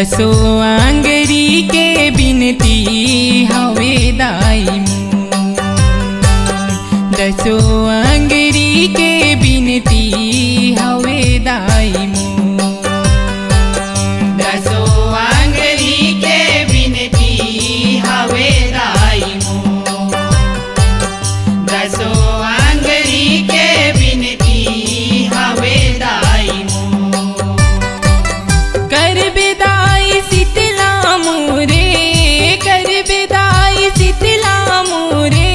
दसो आंगरी के बिनती हवे दाई मोर। दसो आंगरी के बिनती हवे दाई मोर। दसो आंगरी के बिनती हवे दाई मोर। दसो आंगरी के बिनती हवे दाई मोर। कर बेदाई शीतला मोरे, कर बेदाई शीतला मोरे,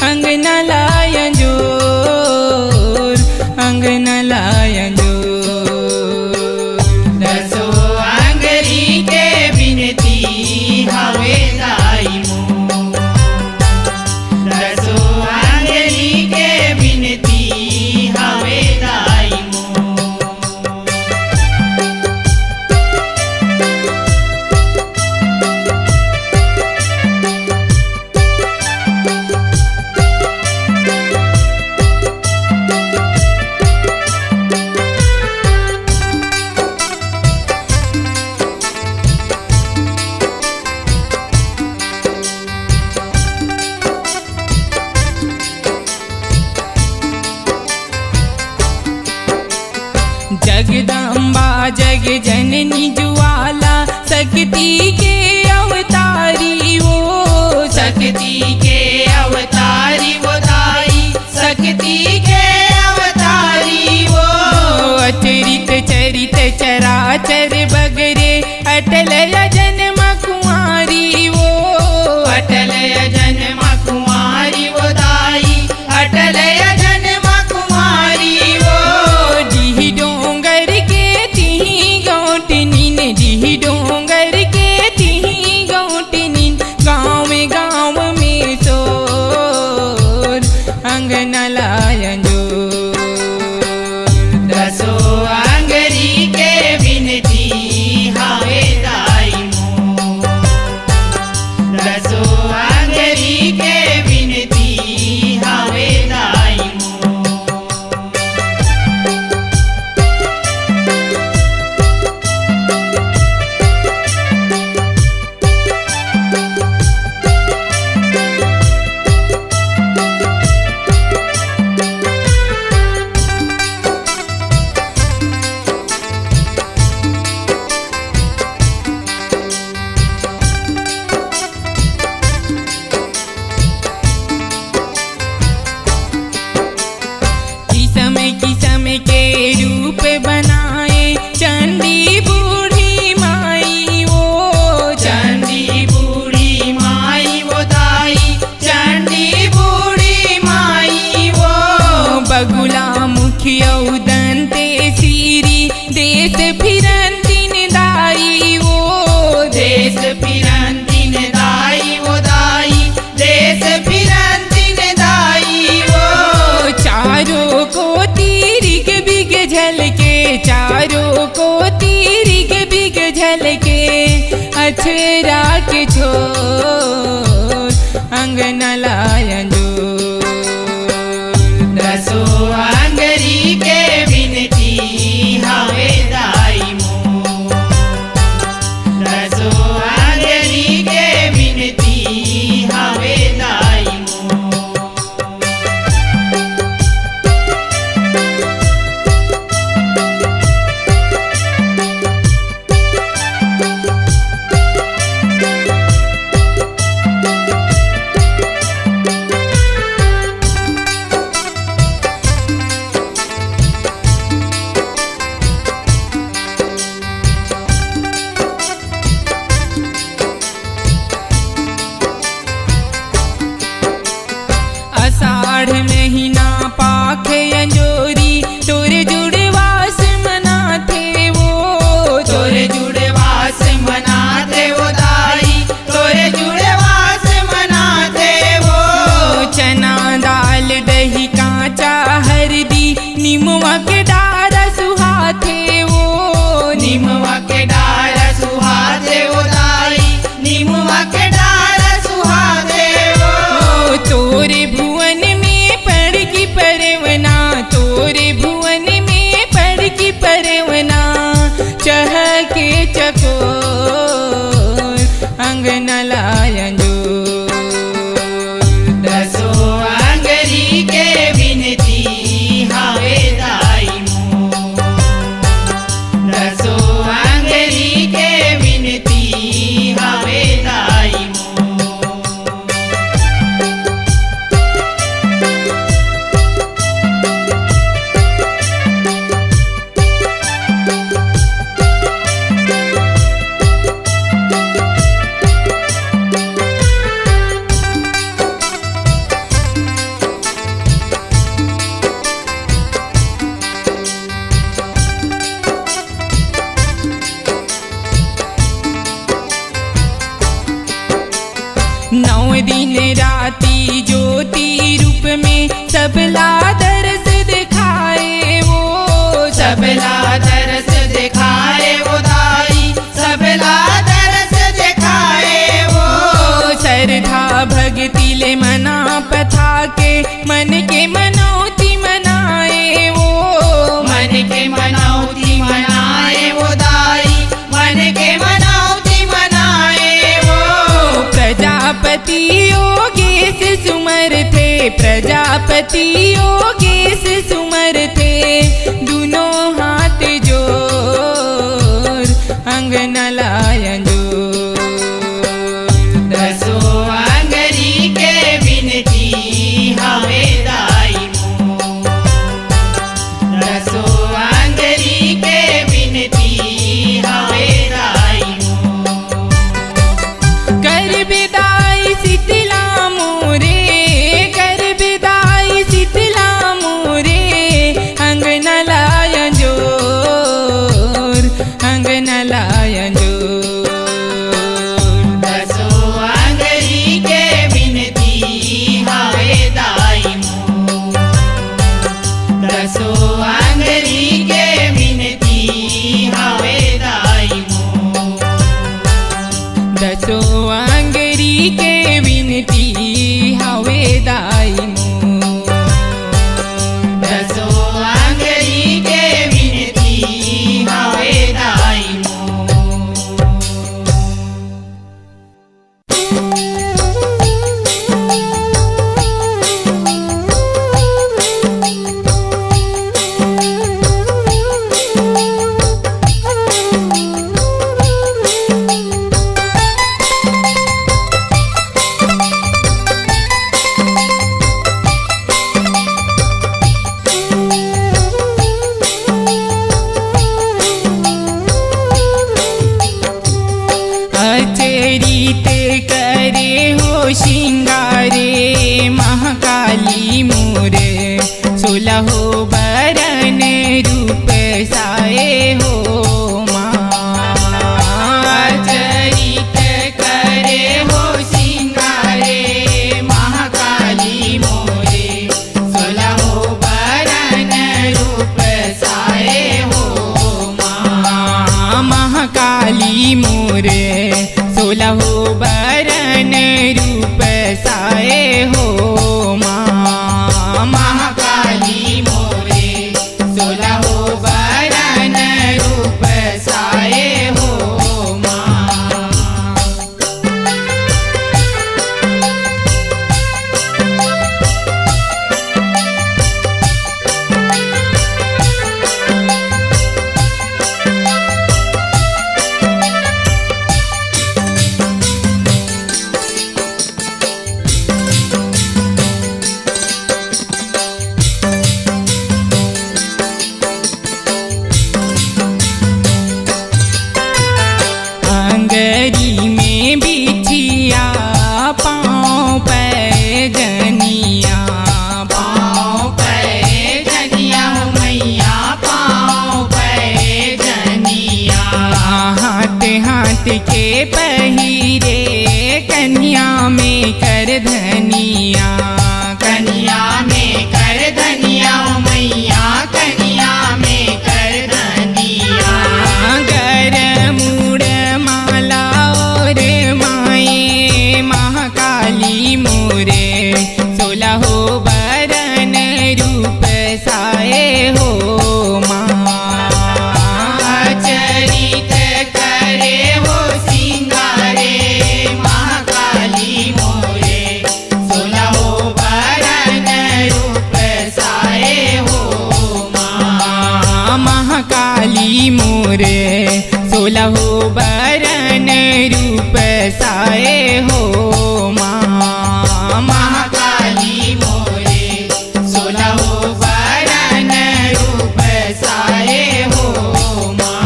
अंगना लाया जोर, अंगना लाया जोर। दसो आंगरी के बिनती हवे दाई मोर। दसो आंगरी के बिनती हवे दाई मोर। जगदम्बा जग जननी ज्वाला, शक्ति के अवतारी वो, शक्ति के अवतारी वो दाई, शक्ति के अवतारी वो। अचरित चरित चराचर बगरे, अटल जन्म कुमारी वो, अटल जन्म कुमारी वो दाई, अटल जन्म कुमारी वो। डिही डोंगर के तिही गौटनीन, डिही डोंगर के तिही गौटनीन, गाँव में शोर, अंगना लाया जोर। दसो आंगरी के बिनती हवे दाई मोर। दसो आंगरी के बिनती हवे दाई मोर। किस्म के रूप बनाए, चंडी बूढ़ी माई वो, चंडी बूढ़ी माई वो दाई, चंडी बूढ़ी माई वो। बगुला मुखिया दंते सीरी, देश फिरंतिन दाई वो, देश फिरंतिन दाई वो दाई, देश फिरंतिन दाई वो। चारों को तीरिग बिग झलके, चारों को तीरिग बिग झलके, अछरा के छोर, अंगना लाया जोर। दसो आंगरी के बिनती हवे दाई मोर। दसो आंगरी के बिनती हवे दाई मोर। आषाढ़ महीना पाख अंजोरी, तोरे जुड़े वास मनाथे वो, तोरे जुड़े वास मनाते वो दाई, तोरे जुड़े वास मनाते वो। चना दाल दही कांचा हरदी, नीमुआ के डारा सुहाथे वो, नीमुआ के डार सुहाते वो दाई, नीमुआ के डार सुहाते वो। तोरे भुवन में पड़ की परवना, तोरे भुवन में पड़ की परवना, चह के चको ज्योति रूप में सबला दरस दिखाए वो, सबला दरस दिखाए वो दाई, सबला दरस दिखाए वो। श्रद्धा भक्ति ले मना पथा के मन के मनौती मनाए वो, मन के मनौती मनाए वो दाई, मन के मनौती मनाए वो। प्रजापति योगेश सुमर थे, प्रजापति योगेश सुमर थे, दोनों हाथ जोर अंगना लायन जोर। दसो अंगरी के विनती हवे दाई मोर, दसो अंगरी के विनती हवे दाई मोर। कर विदाई शीतला मोरे, कर विदाई शीतला मोरे, अंगना लायन जोर अंगना लायन जोर। दसो अंगरी के विनती हवे दाई मोर, दसो अंगरी के विनती हवे दाई मोर। दसो अंगरी के विनती हवे दाई मोर। दसो अंगरी के विनती हवे दाई मोर। अचरित करे हो श्रृंगारे महाकाली मोर, सोलहो बरन रूप साए हो माँ। अचरित करे हो श्रृंगारे महाकाली मोरे, सोलहो बरन रूप साए हो माँ। महाकाली मोर, सोलहो बरन रूप साए हो माँ। महाकाली मोरे, सोलहो बरन रूप साए हो माँ। अंगरी में बिछिया पाँव पे जनिया, पाँव पे जनिया हो मैया, पाँव पे जनिया। हाथ हाथ के पहिरे कन्या में कर धनिया, कनिया में कर धनिया हो मैया, कनिया में कर धनिया। गर मूड़ माला और माए महाकाली मोरे, सोलहो बरन रूप साए हो माँ। अचरित करे हो श्रृंगारे महाकाली मोरे, सोलहो बरन रूप साए हो माँ। महाकाली मोरे, सोलहो बरन रूप साए हो माँ। महाकाली मोरे, सोलहो बरन रूप साए हो माँ।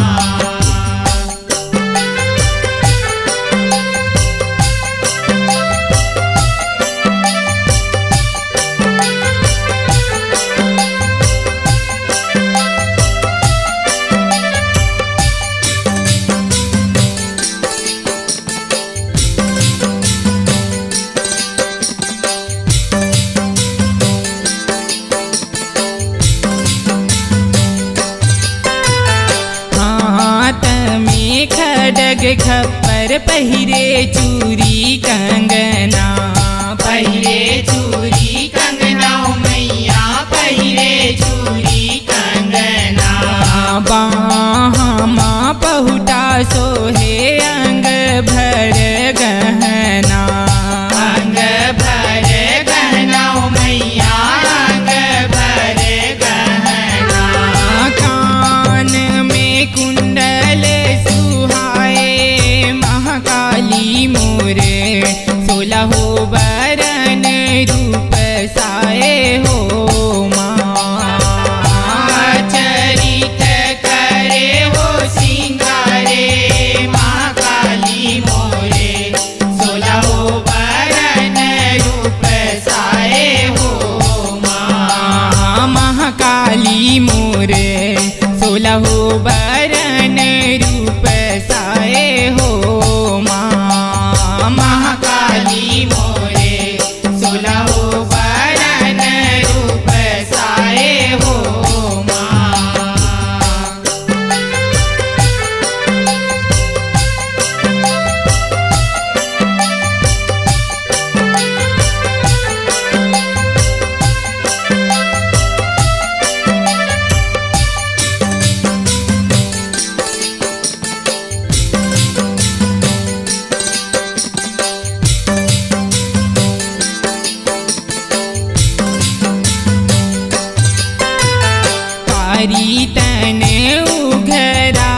डग खप्पर पहिरे चूरी कंगना पहिरे चूरी कंगना मैया पहिरे चूरी कंगना बाहामा पहुटा सोहे अंग भर गहना अंग भर गहना मैया अंग भर गहना कान में कुंडल सुहाए महाकाली मोरे 16 बरन रूप साए हो चरित करे हो सिंगारे महाकाली मोरे 16 बरन रूप साए हो महाकाली मोरे 16 बरन रूप साए हो महाकाली मोरे 16 बरन रूप साए हो कारी तन उघरा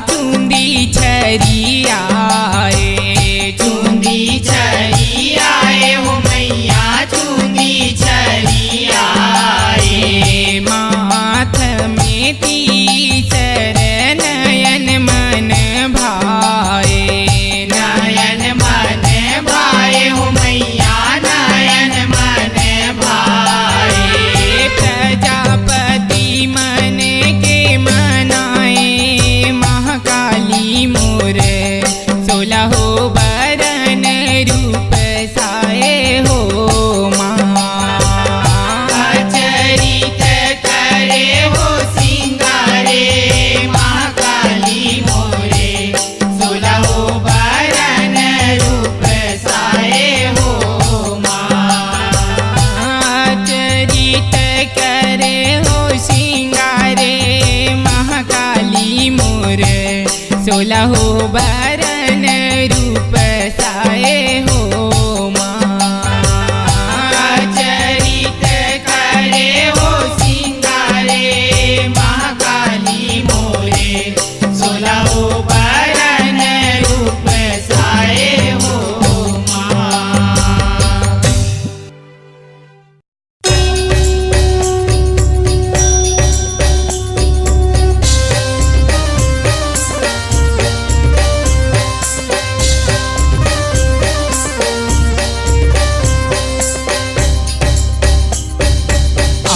चुंदी छरियाए चूंदी छरी आए हो मैया चूंदी छरी आए माथ में तीसर नयन मन भाए नयन मन भाए हो मैया नयन मन भाए प्रजापति मन के मनाए महाकाली मोर 16 बरन रूप साए हो चरित करे हो सिंगारे महाकाली मोरे 16 बरन रूप साए हो चरित करे हो सिंगारे महाकाली मोर 16 बरन रूप साए हो चरित करे हो सिंगारे महाकाली मोरे 16 बरन रूप साए हो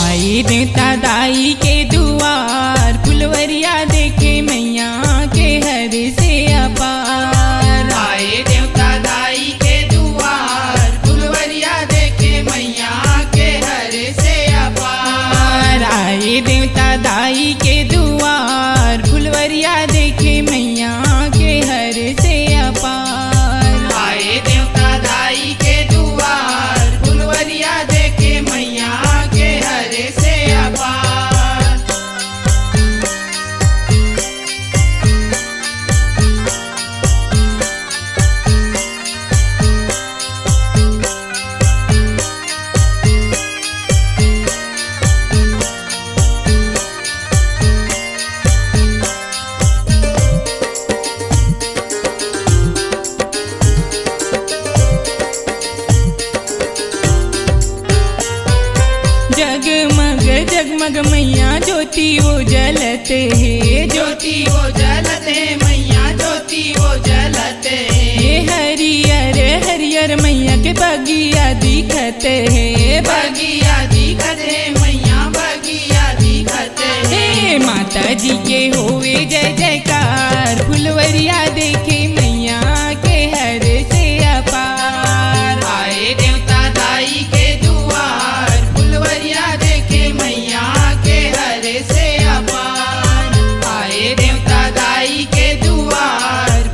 आए देवता दाई के दुआर फुलवरिया देखे मैया के हर से अपार आए देवता दाई के दुआर फुलवरिया देखे मैया के हर से अपार आए देवता दाई के दुआर फुलवरिया देखे मैया के हर से अपार आए देवता दाई के दुआर फुलवरिया देखे मैया के हर से अपार जगमग जगमग मैया ज्योति वो जलते है ज्योति वो जलते मैया ज्योति वो जलते हरियर हरियर मैया के बगिया दिखते है बगिया दिखते मैया बगिया दिखते हे माता जी के होवे जय जयकार फुलवरिया देखे मैया के हर से अपार आए देवता दाई के दुआर फुलवरिया देखे मैया के हर से अपार आए देवता दाई के दुआर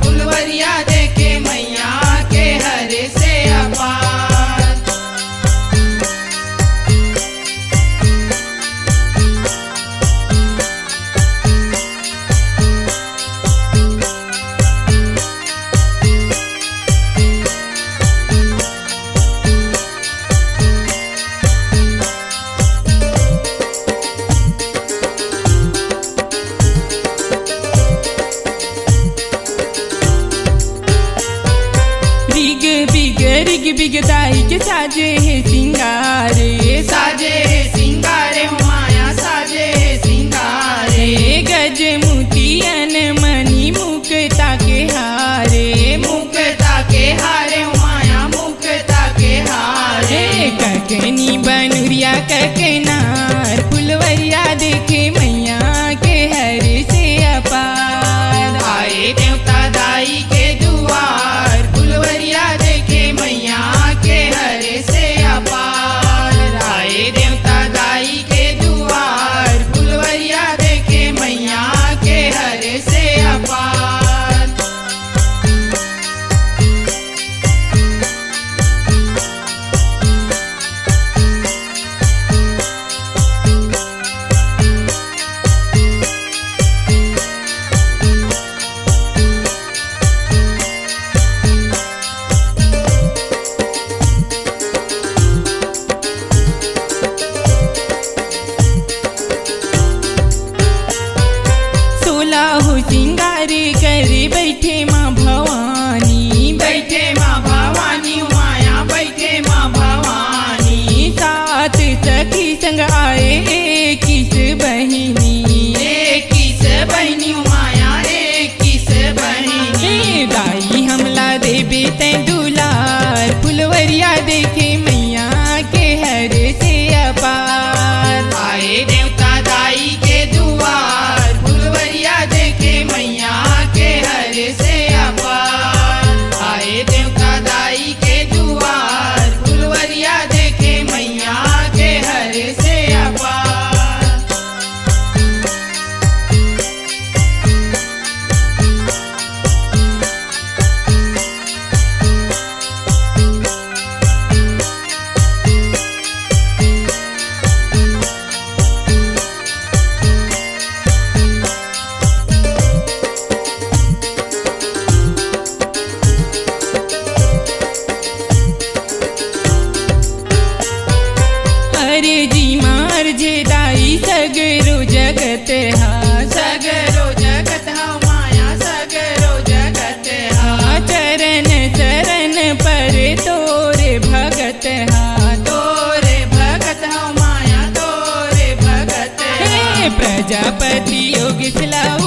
बिग बिग दाई के साजे है सिंगारे, साजे है सिंगारे हो माया साजे है सिंगारे। गज मोतियन मणि मुक्ता के हारे, मुक्ता के हारे हो माया मुक्ता के हारे। ककनी बनुरिया ककनार फुलवरिया देखे मैया के हर से अपार। आए देवता दाई के दुआर फुलवरिया देखे मैया के हर से अपार। आए देवता दाई के दुआर फुलवरिया देखे मैया के हर से अपार। हो सिंगारे करे बैठे माँ भवानी, बैठे माँ भवानी माया बैठे माँ भवानी। सात सखी संग आए किस बहिनी, किस बहिनी माया किस बहिनी। दाई हमला देबे तै दुलार फुलवरिया देखे मैया के हर से अपार। आए देवता दाई के दुआर फुलवरिया देखे मैया के हर से अपार। आए देवता दाई के दुआर फुलवरिया देखे मैया के हर से अपार। अरे जी मार जे दाई सगरो जगत हा, सगरो जगत हा माया सगरो जगत हा। चरण चरण पर तोरे भगत हा, तोरे भगत हा माया तोरे भगत हा। प्रजापति योगेश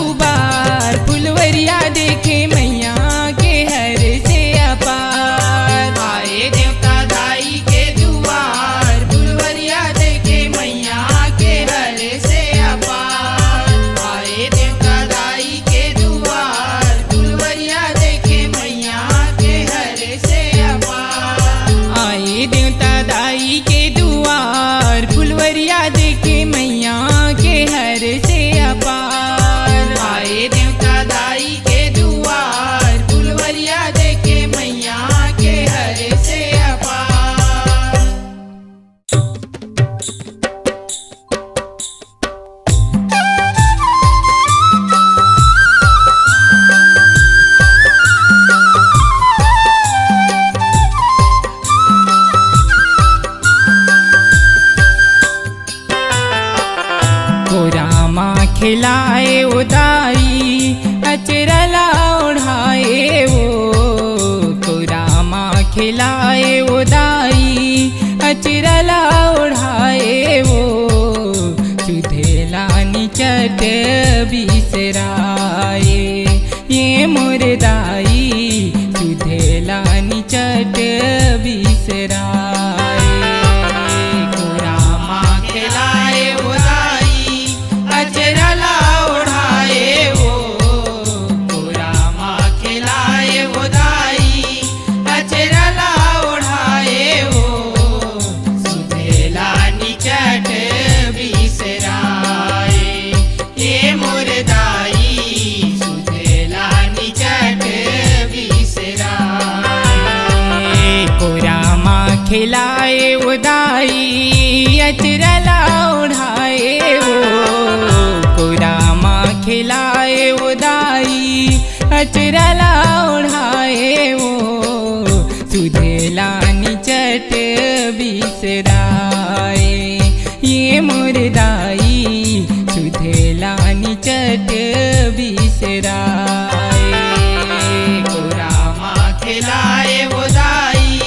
उबार फुलवरिया देखे मैया के हर से अपार। आए देवता दाई के दुआर फुलवरिया देखे मैया के हर से अपार। आए देवता दाई के दुआर फुलवरिया देखे मैया के हर से अपार। आए देवता दाई के दुआर फुलवरिया देखे मैया के हर से अपार। आए देवता दाई के दुआर फुलवरिया देखे मैया के हर से अपार। रामा खिलाए उदाई अचरला उड़ाए वो, रामा खिलाए उदाई अचरला उड़ाए वो। सुधेला निचट बिसराए ये मुर्दाई, सुधेला निचट बिसराए। रामा खिलाए उदाई अचरला उड़ाए वो। रामा खिलाए उदाई अचरला उड़ाए वो। सुधेला निचट बिसराए ये मुर्दाई, सुधेला निचट बिसराए। रामा खिलाए उदाई अचरला उड़ाए वो, रामा खिलाए उदाई अचरला उड़ाए वो। सुधेला निचट बिसराए ये मुर्दाई, सुधेला निचट बिसराए। रामा खिलाए उदाई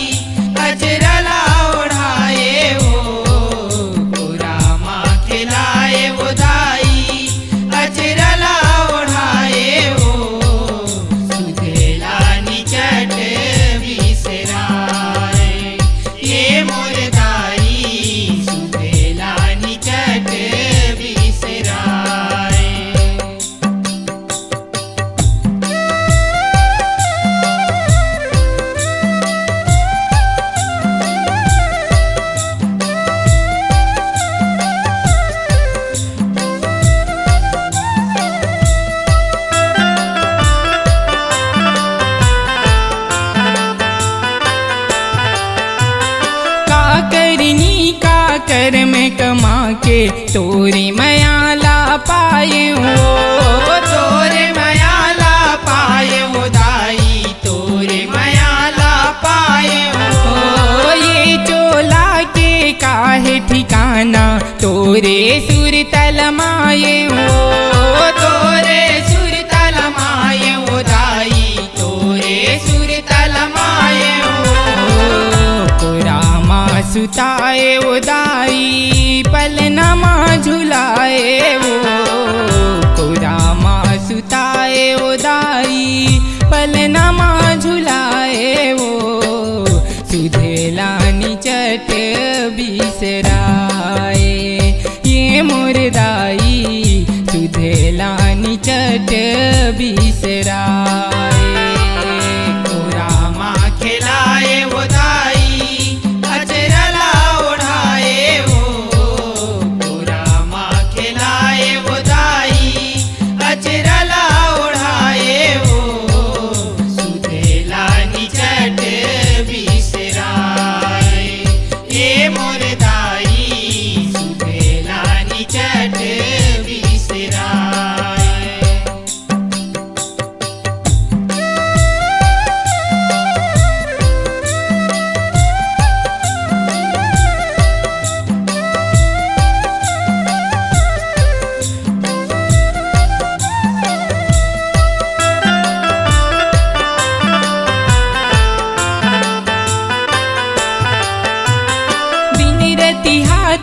कर्म कमा के तोरी मयाला पाए हो, तोरे मयाला पाए हो दाई, तोरे मयाला पाए हो। ये चोला के काहे ठिकाना तोरे सुर तलमाए हो, तोरे सुर तलमाए हो दाई, तोरे सुर तलमाए हो। कोरामा सुताए ओ दाई पलनमा झुलाए वो, कोरामा सुताए ओ दाई पलनमा झुलाए वो। सुधेलानी चट बिसराए ये मोर दाई, सुधेलानी चट बिसराए। रामा खिलाए वो दाई अचरला ओढ़ाए वो, रामा खिलाए वो दाई अचरला ओढ़ाए वो। सुधेलानी चट बिसराए ये मोर दाई, सुधेलानी चट बिसराए।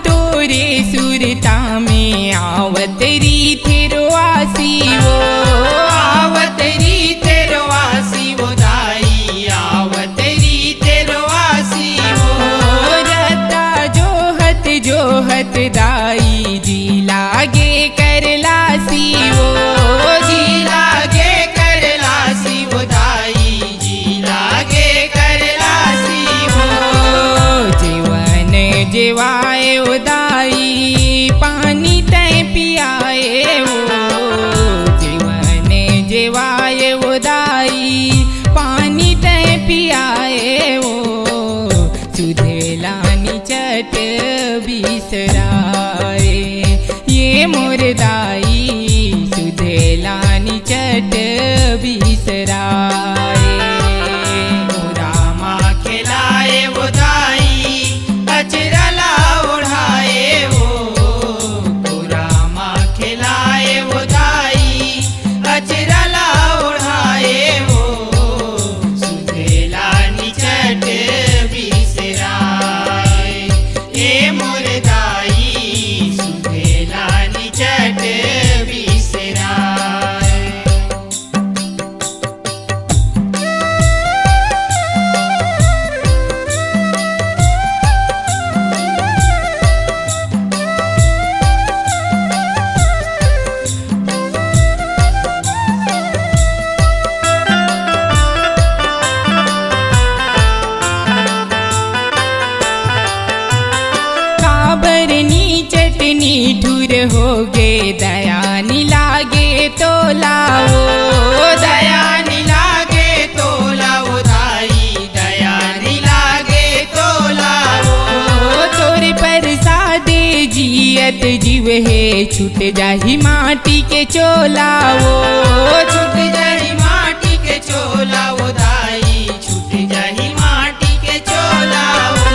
तोरे सुरता में आवतरी तेरो आसी वो, आवतरी तेरो आसी वो दाई, आवतरी तेरो आसी वो। रता जोहत दाई जी लागे करलासी वो, जी लागे करलासी वो दाई, जी लागे करलासी वो। जीवन जीवाए ओ दाई पानी तय पियाए वो, जीवन जीवाए ओ दाई पानी तय पियाए वो। सुधेलानी चट बिसराए ये मोर दाई, सुधेलानी चट बिसराए। रामा खिलाए वो दाई अचरला ओढ़ाए वो, रामा खिलाए वो दाई अचरला ओढ़ाए वो। सुधेलानी चट बिसराए ये मोर दाई, सुधेलानी चट बिसराए। काबरनी चटनी ठुर हो गे दया नी लागे तो लाओ, दया नी लागे तो लाओ दाई, दया नी लागे तो लाओ। तोरे प्रसादे जियत जीव है छूट जाही माटी के चोलाओ, छूट जाही माटी के चोला वो दाई, छूट जाही माटी के चोला वो।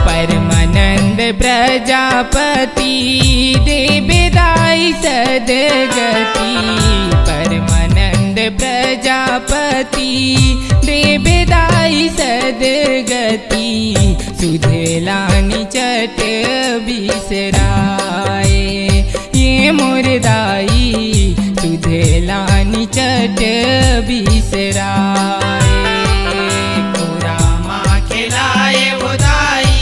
परमानंद प्रजापति देवदाई सदगति, परमानंद प्रजापति देवदाई सदगति। सुधेलानी चट बिसराए ये मोर दाई, सुधेलानी चट बिसराए। रामा खिलाए वो दाई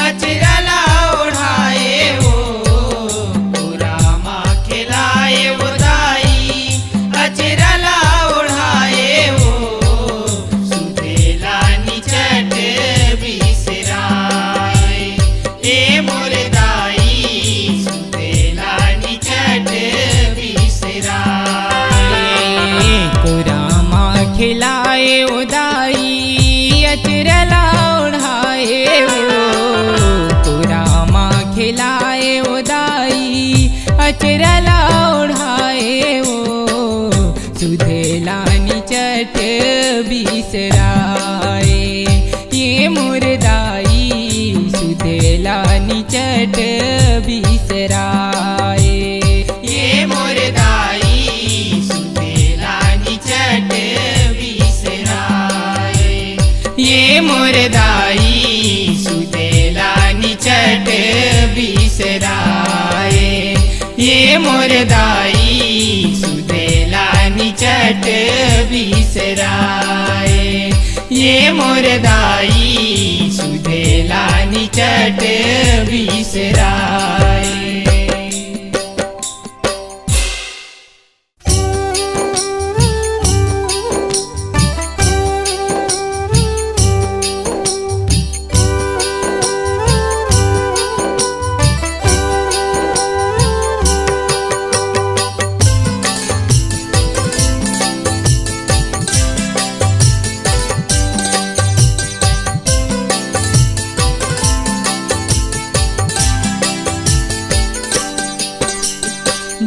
अचरला ओढ़ाए वो, रामा खिलाए वो दाई अचरला ओढ़ाए वो। सुधेलानी चट बिसराए ये मोर दाई, सुधेलानी चट बिसराए। कोरामा खिलाए ओ दाई अचरला ओढ़ाए वो, कोरामा चेहऱ्याला ओढाए ओ सुधेलानी चट बिसराए ये मुरदाई सुधेलानी चट बिसराए ये मुरदाई सुधेलानी चट बिसराए ये मुरदाई सुधेलानी चट बिसराए ये मुरदाई सुधेलानी चट बिसराए ये मुरदाई सुधेलानी चट बिसराए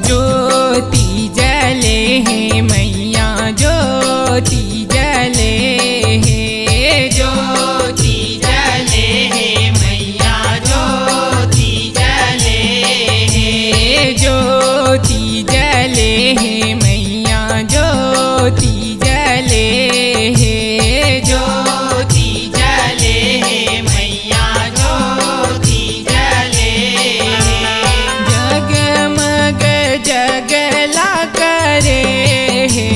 ज्योति जले है मैया ज्योति जले है ज्योति जले है मैया ज्योति जले है ज्योति जले है मैया ज्योति जले है ज्योति जले है मैया ज्योति जले जगमग जगला करे है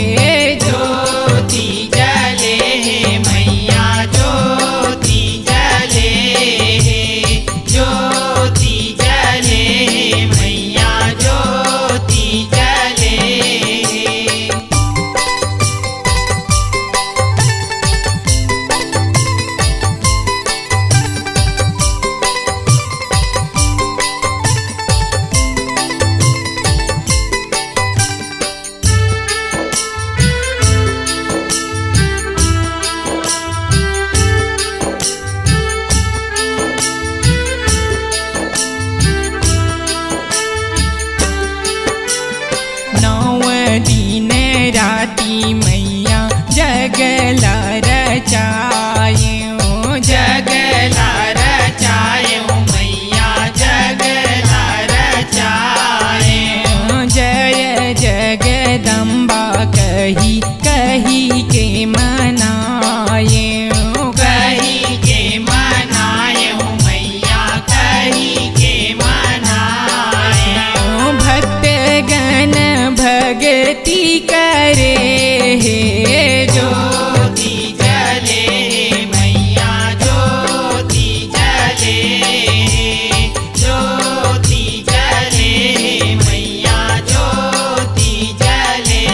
ज्योति जले है मैया ज्योति जले है ज्योति जले है मैया ज्योति जले नौ दिन राती मैया जगला रचायो जगला रचायो मैया जगला रचायो जय जगदम्बा कही कही के मनाए कही के मनायो मैया कही के मनायो भक्त गण भगति करे हे ज्योति जले है मैया ज्योति जले है ज्योति जले है मैया ज्योति जले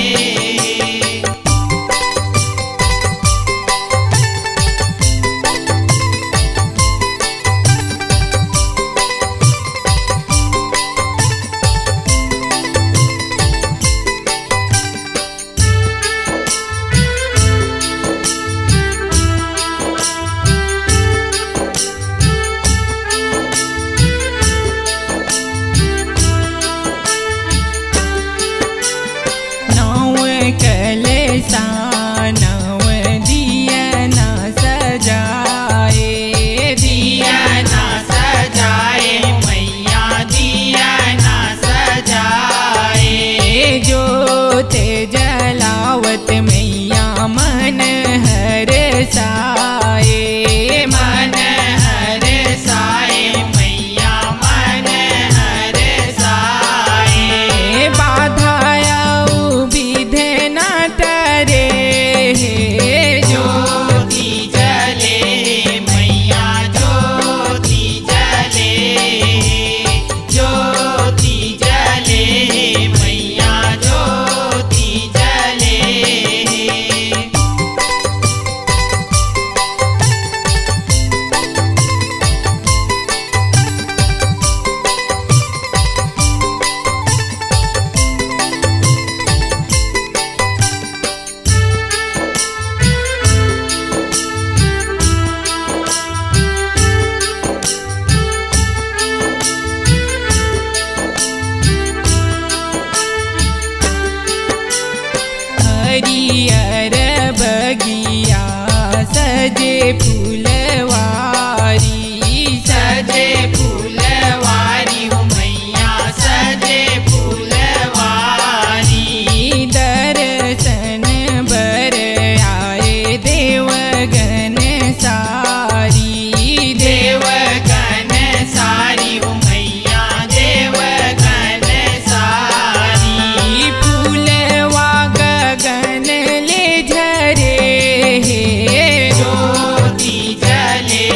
नौ कलसा नव दिया न सजाए दिया ना सजाए मैया दिया ना सजाए ज्योत जलावत मैया मन हर साए मन हर साए मैया मन हर साए बाधाया विधन टरे ज्योति जले है मैया ज्योति जले है ज्योति जले है मैया ज्योति जले है हरियर बगिया सजे फूलवारी सजे फूलवारी हो मैया सजे फूलवारी दर्शन बर आए देवगन सारी देवगन सारी हो मैया देवगन सारी फूलवा गगन ले झरे ज्योति जले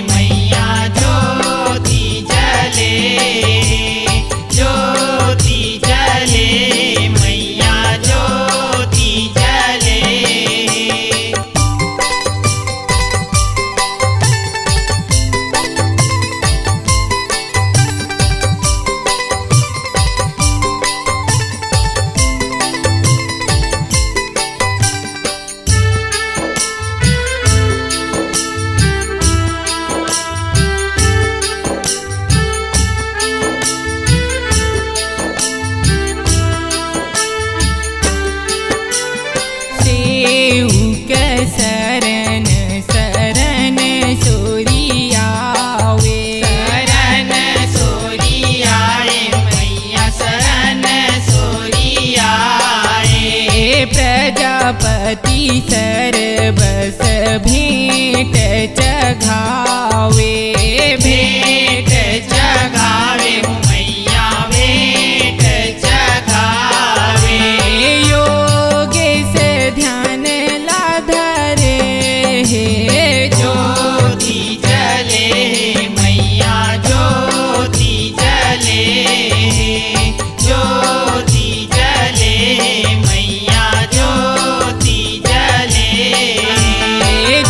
मैया ज्योति जले ज्योति जले मैया ज्योति जले सेवक शरण शरण सोरियावे शरण सोरियाए मैया शरण सोरियाए प्रजापति सर्वस भेंट चघावे भेंट जगावे हो मैया भेंट जगावे योगेश ध्यान लाधरे ज्योति जले मैया ज्योति जले ज्योति जले मैया ज्योति जले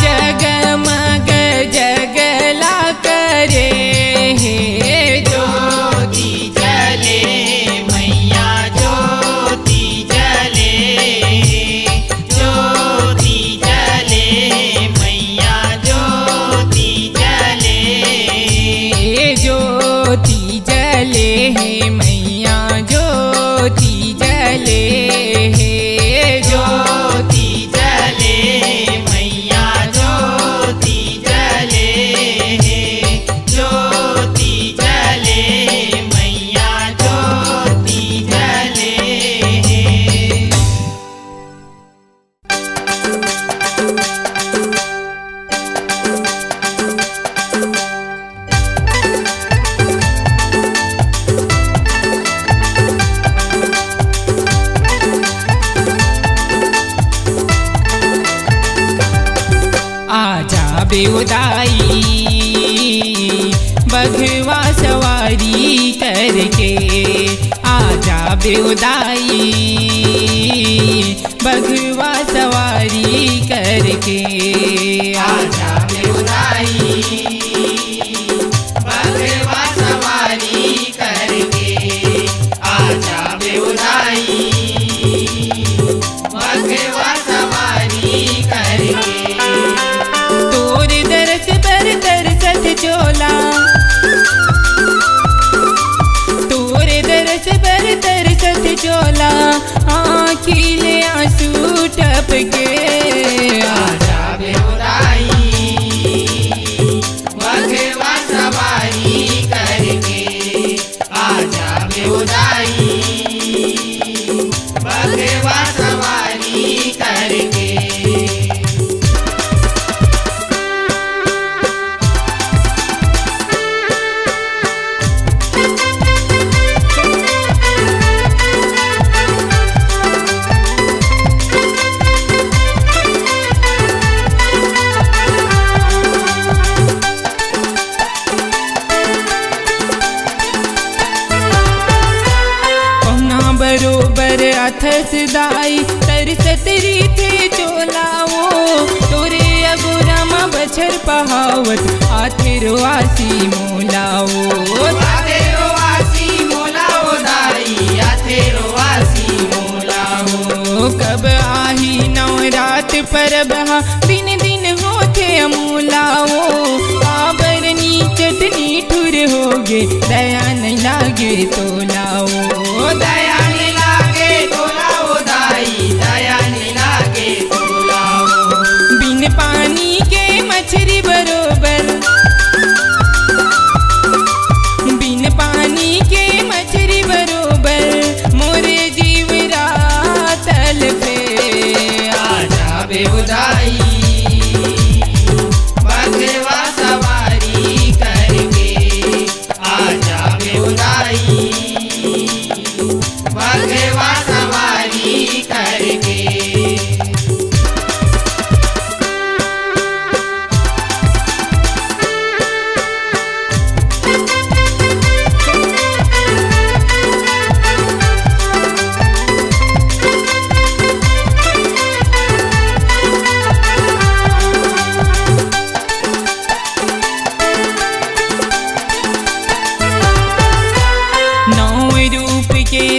जगमग जगला करे ज्योति जले मैया ज्योति जले ज्योति जले मैया ज्योति जले ज्योति जले हे मैया ज्योति जले ज्योति जले मैया ज्योति जले ज्योति जले मैया ज्योति जले आजा बेउदाई बघवा सवारी करके आजा बेउदाई बघवा सवारी करके आजा बेउदाई बघवा सवारी करके आजा बेउदाई बघवा सवारी करके तोर दरस पर तरसत चोला तोर दरस पर तरसत चोला आँखिले आंसू टपके आजा बेउदाई बघवा सवारी करके आजा बेउदाई बघवा सवारी करके बरोबर अथस दाई तरसत रीथे चोलाओ तोरे अगोरामा बछर पहावत आथिरवासी मोलाओ आथेरोवासी मोलाओ दाई आथेरोवासी मोलाओ कब आही नवरात परब दिन दिन होते अमूलाओ आबरनी चटनी ठुर होगे दया नहीं लागे तो लाओ दया नहीं लागे तो लाओ दाई दया नहीं करके।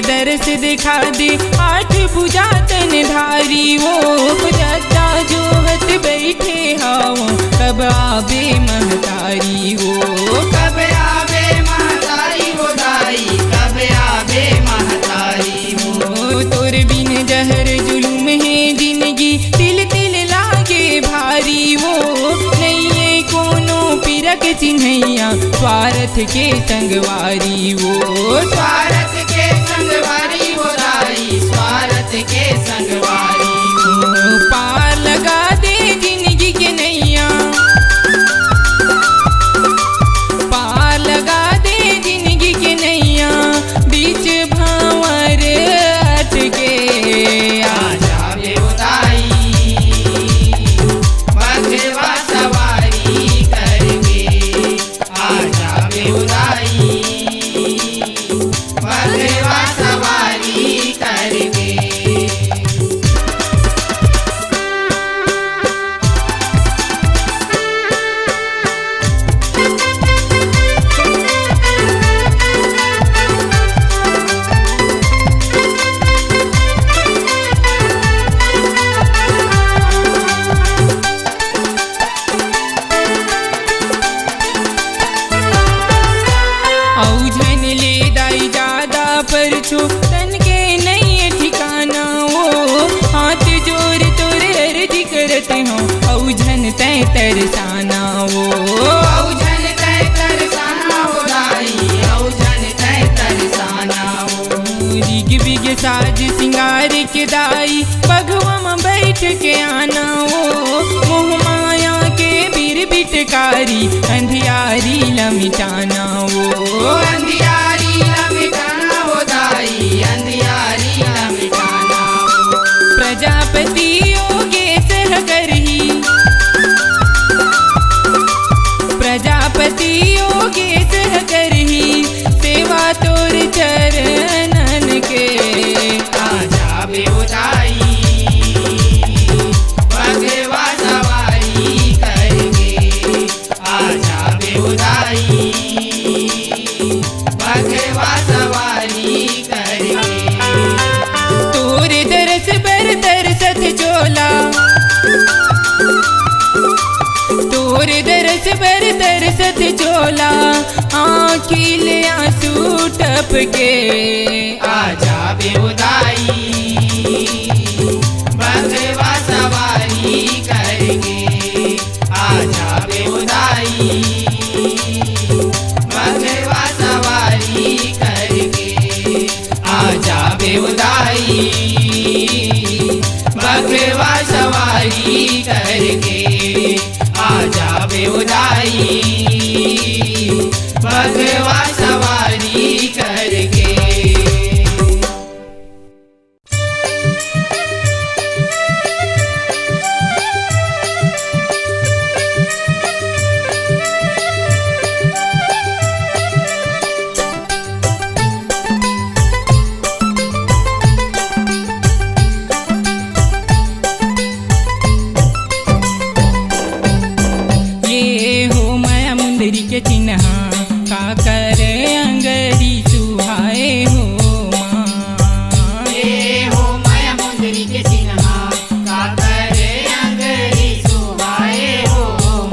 दरस दिखा दे 8 भुजा तन धारी वो जटा जोहत बैठे हाओ कब आवे महतारी वो कब आवे महतारी वो दाई, कब आवे महतारी वो। तोर बिन जहर जुलुम है जिंदगी तिल तिल लागे भारी वो नहीं है कोनो पिरक चिन्हैया स्वार्थ के संगवारी वो स्वार्थ के संगवारी वो दाई, स्वार्थ के संगवारी वो। पार लगा दे जिंदगी के नैया, पार लगा दे जिंदगी के नैया बीच भंवर अटके। आजा बे वो दाई बघवा सवारी करके, आजा बे वो दाई बघवा सवारी करके। औझन ले दाई ज्यादा पर छो तन के नहीं ठिकाना वो हाथ जोर तोर अर्ज करते हो औझन तय तरसाना वो औझन तय तरसाना वो दाई, औझन तय तरसाना वो। रिग बिग साज सिंगार के दाई बघवा में बैठ के आना वो मोह माया के बीर बिटकारी अंधियारी लमिटाना वो अंधियारी लमिटाना वो दाई, अंधियारी लमिटाना वो। प्रजापति योगे सह करही, प्रजापति योगे सह करही सेवा तोर चरणन के। आजा बे वो दाई बघवा सवारी करके, आजा बे वो दाई बघवा सवारी करके। तोर दरस पर दरसत चोला, तोर दरस पर दरसत चोला आँखिल आंसू टपके। आजा बे वो दाई बघवा सवारी करके, आजा बे वो दाई बघवा सवारी करके, आजा बे वो दाई बघवा सवारी करके, आजा बे वो दाई बघवा सवारी करके। ये हो माया मुंदरी के चिन्हा का कर अंगरी सुहाए हो माँ। ये हो माया मुंदरी के चिन्हा का करे अंगरी सुहाए हो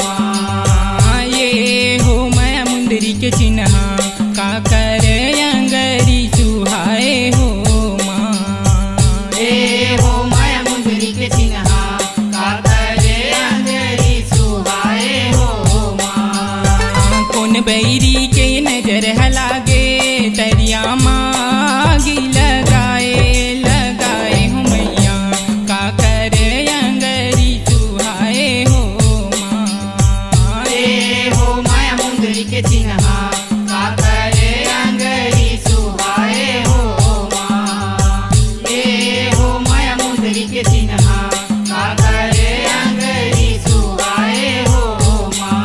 माँ। ये हो माया मुंदरी के चिन्हा का कर अंगरी सुहाए हो माँ। ये हो माया मुंदरी के चिन्हा का करे अंगरी सुहाए हो माँ। कौन बैरी के नजर हलागे तरिया मागी लगाए लगाए हो मैया का करे मुंदरी के चिन्हा का करे अंगरी सुहाए हो माँ।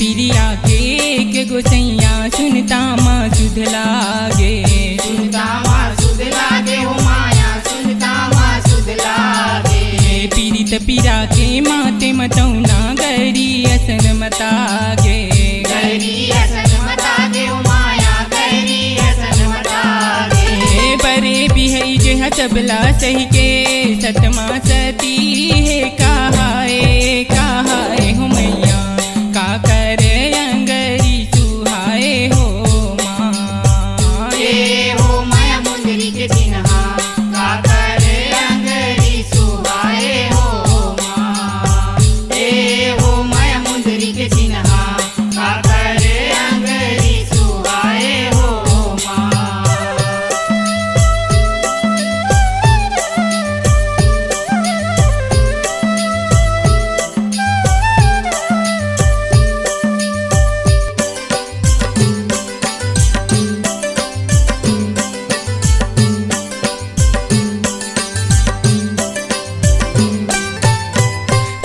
तिरिया के गोसैया सुनता माँ सुध लागे, सुनता माँ सुध लागे हो माया, सुनता माँ सुध लागे। पीड़ित पीरा के माते मतौना गरी असन मतागे, गरी असन मतागे हो माया, गरी असन मतागे। बरे बिहई जे सबला सही के सतमा सती है कहाए हो मैया का करे अंगरी सुहाए हो माँ। ये हो माया मुंदरी के चिन्हा का करे अंगरी सुहाए हो माँ। ये हो माया मुंदरी के चिन्हा का करे अंगरी सुहाए हो माँ।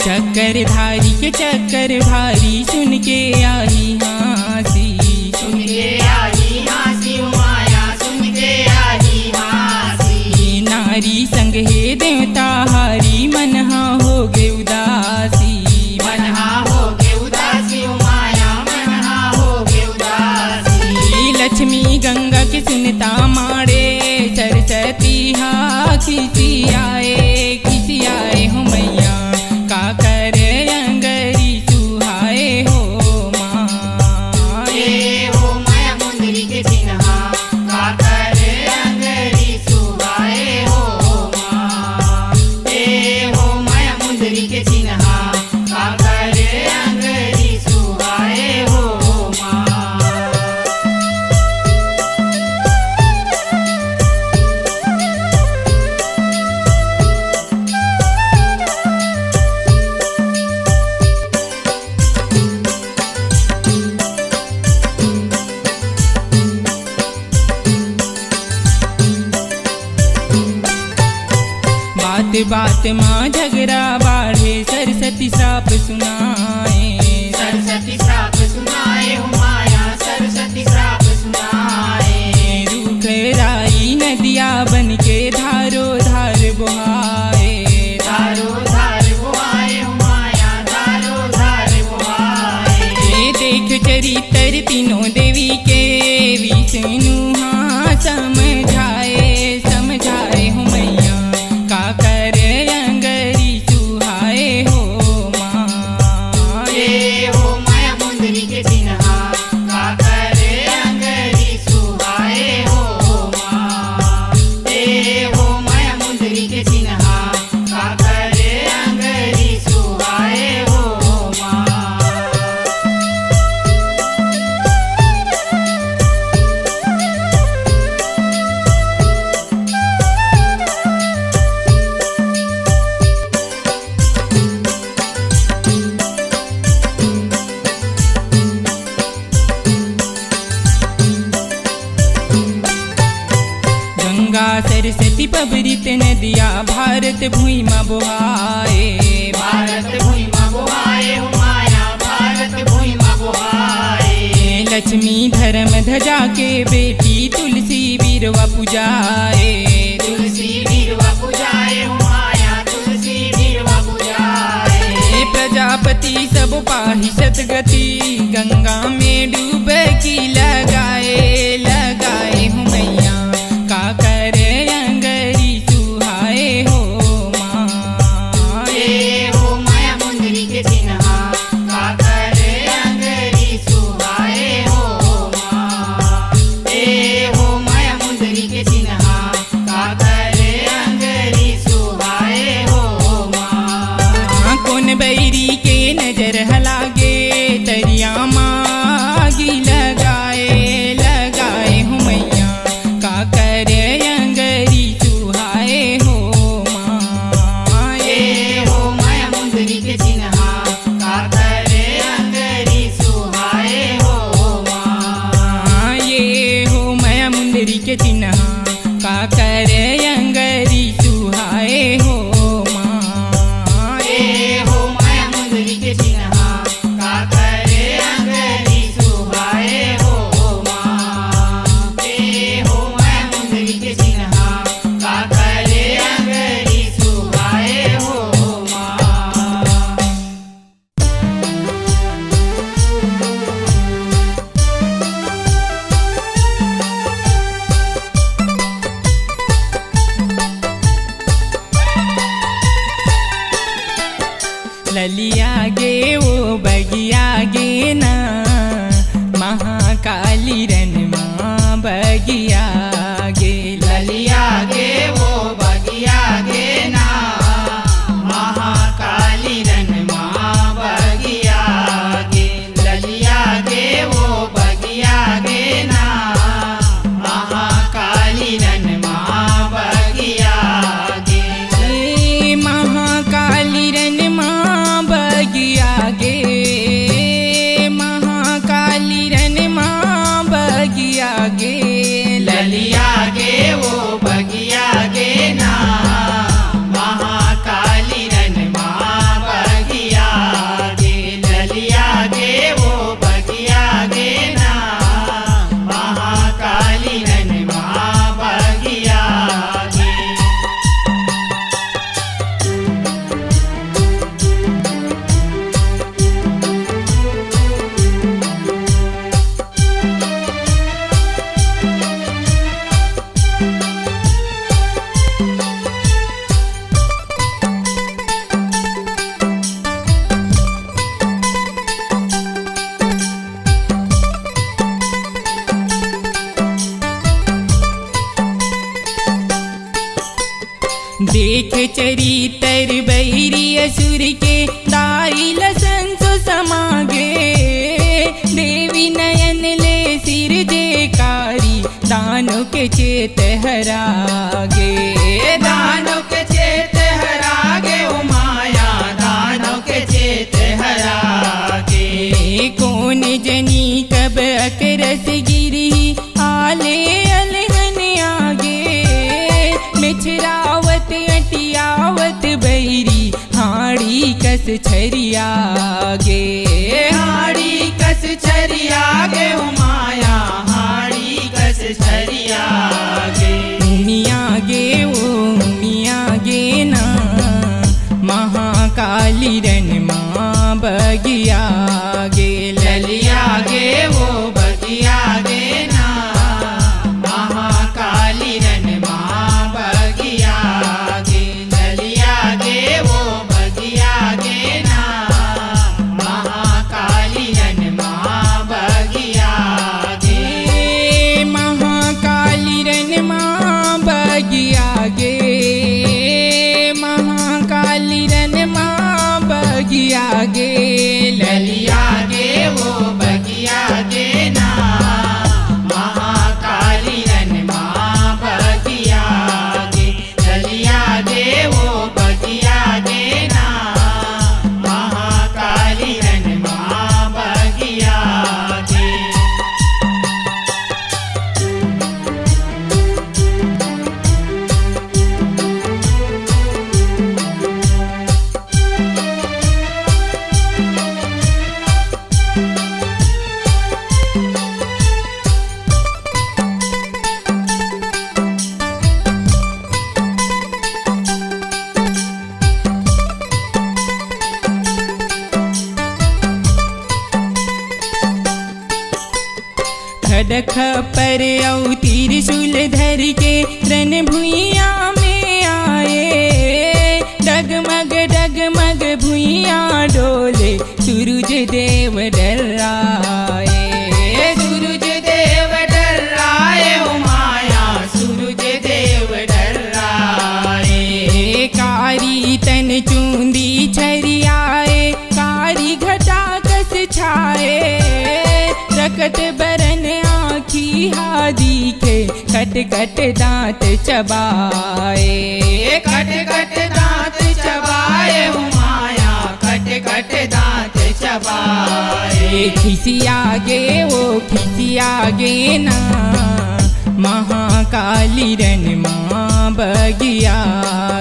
चक्करधारी के चक्कर भारी सुन के आई हासी, सुन के आई हासी माया, सुन के आई हासी। नारी संग हे देवता हारी मनहा हो गे उदासी, मनहा हो गे उदासी माया, मनहा हो गे उदासी। लक्ष्मी गंगा के सुनता मारे सरस्वती हा खिसी आए हो मैया का करे अंगरी सुहाए हो माँ। ये हो माया मुंदरी के चिन्हा का करे अंगरी सुहाए हो माँ। ये हो माया मुंदरी के चिन्हा का करे अंगरी सुहाए हो माँ। बात माँ झगड़ा बाढ़े सरस्वती श्राप सुनाए, सरस्वती श्राप सुनाए हो माया, सरस्वती श्राप सुनाए। रूख राई नदिया बन के धारो धार बुहाए, धारो धार बुहाए हो माया, धारो धार बुहाए। देख चरित्र तीनों देवी के विष्णु हाँ समझाए हो मैया का करे अंगरी सुहाए हो माँ। ये हो माया मुंदरी के चिन्हा का करे अंगरी सुहाए हो माँ। ये हो माया मुंदरी के चिन्हा का करे अंगरी सुहाए हो माँ। गंगा सरस्वती पबरित नदिया भारत भूमि बुहाए, भारत भूमि बुहाए हो माया, भारत भूमि बुहाए। लक्ष्मी धर्म ध्वजा के बेटी तुलसी बीरवा पूजाए, तुलसी बीरवा पूजाए हो माया, तुलसी बीरवा पूजाए। प्रजापति सब पाहि सतगति गंगा में डुबकी लगाए हो मैया का करे अंगरी सुहाए हो माँ। ये हो माया मुंदरी के चिन्हा का करे अंगरी सुहाए हो माँ। ये हो माया मुंदरी के चिन्हा का करे अंगरी सुहाए हो माँ। कौन बैरी के नजर हलागे तरिया मागी लगाए के चिन्हा का करे अंगरी सुहाए हो माँ। ए हो माया मुंदरी के चिन्हा का करे अंगरी सुहाए हो माँ। ए हो माया मुंदरी के चिन्हा का करे अंगरी सुहाए हो माँ। ललिया गे वो बगिया गे ना महाकाली रन माँ बगिया गे। ललिया गे वो बगिया गे ना महाकाली रन माँ बगिया गे। ललिया गे वो बगिया गे ना महाकाली रन माँ बगिया गे। ए महाकाली रन माँ बगिया गे। महाकाली रन माँ बगिया गे। ललिया गे वो बगिया गे ना महाकाली रन माँ बगिया गे। ललिया गे वो बगिया गे ना महाकाली रन माँ बगिया गे। देख चरितर बैरी असुर के दाई लसन सो समागे। देवी नयन ले सिर जेकारी दानों के चेत हरागे। दानों के चेत हरागे ओ माया दानों के चेत हरागे। कौन जनी कब अकरस गिरी आले अलहन आगे। मिछरावत अटियावत बैरी हाड़ी कस छरियागे। हाड़ी कस छरियागे ओ माया हाड़ी कस छरियागे। मिया गे ओ मिया गे ना महाकाली रन माँ बगिया गे। ललिया गे वो बगिया गे ना महाकाली रन माँ बगिया गे। ललिया गे वो बगिया गे ना महाकाली रन माँ बगिया गे। महाकाली रन माँ बगिया गे। महाकाली रन माँ बगिया गे। ललिया गे वो बगिया गे ना महाकाली रन माँ बगिया गे। ललिया गे वो बगिया गे ना महाकाली रन माँ बगिया गे। खडक पर औ त्रिशूल धर के रन भुइया में आए। डगमग डगमग भुइया डोले सूरज देव डराए। सूरज देव डराए ओ माया सूरज देव डराए। कारी तन चूंदी छरियाए। कारी घटा कस छाए। रकत बरन आँखी हा दिखे। खट खट दांत चबाए। खट खट दांत चबाए ओ माया खट खट दांत चबाए। खिसिया गे वो खिसिया गे ना महाकाली रन माँ बगिया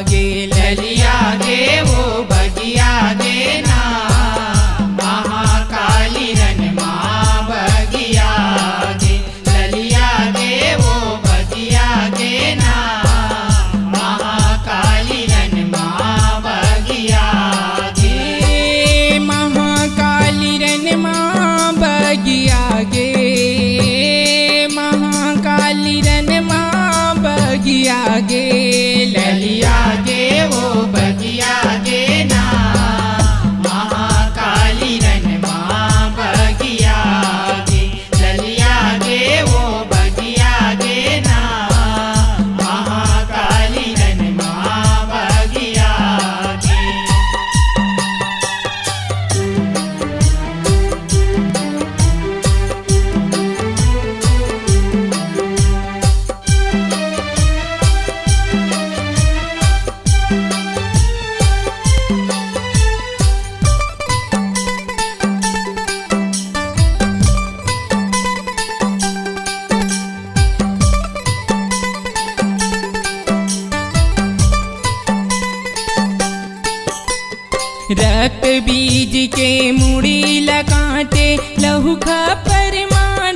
गे ललिया गे वो बगिया गे ना महाकाली रन माँ बगिया गे ललिया गे वो बगिया गे ना महाकाली रन माँ बगिया गे महाकाली रन माँ बगिया गे महाकाली रन माँ बगिया गे ललिया गे वो बगिया गे ना महाकाली रन माँ बगिया गे ललिया गे वो बगिया गे ना महाकाली रन माँ बगिया गे रक्त बीज के मुड़ी लगाते लहू खपर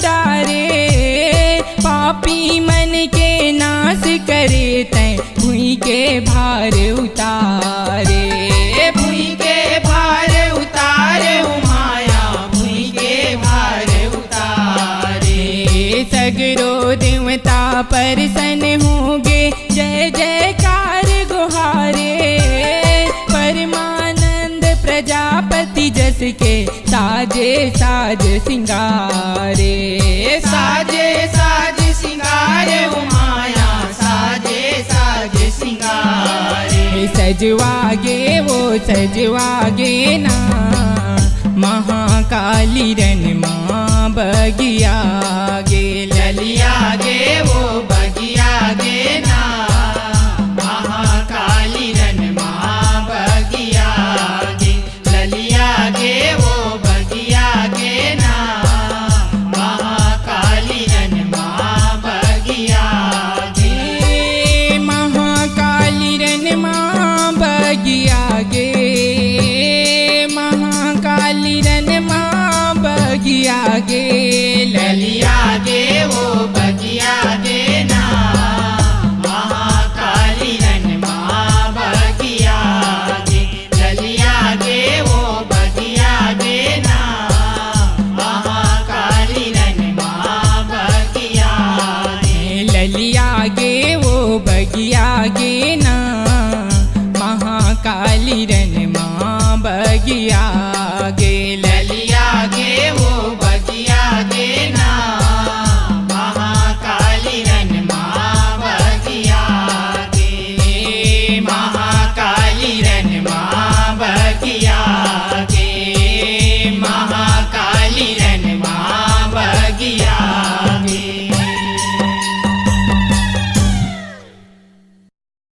डारे पापी मन के नाश करे तय भूई के भार उतारे भूई के भार उतारे उमाया भूई के भार उतारे सगरो देवता परसन होगे जय जयकार गुहारे परमानंद प्रजापति जस के साजे साज सिंगारे साजे साज सिंगारे उमाया साजे साज सिंगारे सजवागे वो सजवागे ना महाकाली रन माँ बगिया